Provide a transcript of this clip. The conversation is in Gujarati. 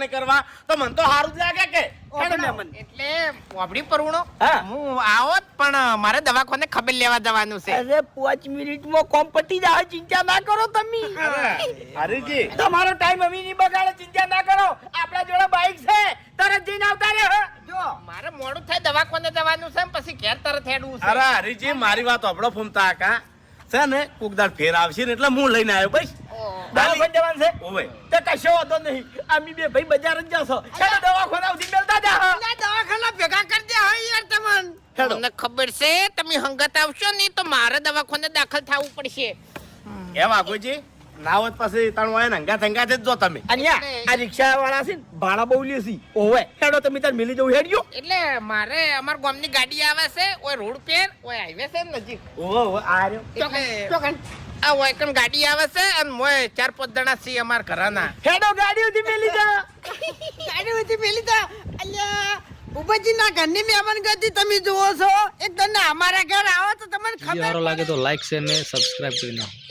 કરવા તો મન તો સારું જ લાગે કે એટલે વાપડી પરવણો હું આવત પણ મારે દવાખાને ખબર લેવા જવાનું છે. અરે 5 મિનિટમાં કોમ પતી જાય, ચિંતા ના કરો તમે. હરીજી તમારો ટાઈમ અમે નહીં બગાડે, ચિંતા ના કરો. આપણા જોડે બાઈક છે, તરત જઈને આવતા રહે. જો મારે મોડું થાય દવાખાને જવાનું છે પછી ઘેર તરત હેડવું છે. અરે હરીજી મારી વાત આપણો ફૂમતા કાકા છે ને કોકદાર ફેર આવશે ને એટલે હું લઈને આવ્યો બસ. દવાખાને જવાનું છે ઓવે તો કશો વાંધો નહીં. અમે બે ભાઈ બજાર જ જશો. ચાલો દવાખાના સુધી મેલતા જા. દવાખાના ભેગા કરી દે હવે યાર તમને. તમને ખબર છે તમે હંગત આવશો ને તો મારે દવાખાને દાખલ થવું પડશે. એમ આગોજી ના હોત પછી તાણું આયા ને હંગાત જ જો તમે. અહીંયા આ રિક્ષા વાળા છે ને ભાડા બહુ લે છે. ઓવે હેડો તમે તાર મિલી જવું હેડજો. એટલે મારે અમાર ગામની ગાડી આવે છે ઓય રોડ પર ઓય હાઈવે છે ને નજીક. ઓવે આ રહ્યો ચોકન આ ઓય કન ગાડી આવે છે અને મોય 4-5 જણા છે અમાર ઘરના. હેડો ગાડી ઉધી મેલી જા. ગાડી વચ્ચે પેલી તો અલ્યા ઉભજી ના ઘરની મહેમાન ગતિ તમે જુઓ છો એક દંડા અમારા ઘર આવો તો તમને ખબર લાગે તો લાઈક શેર ને સબસ્ક્રાઇબ કરી નાખો.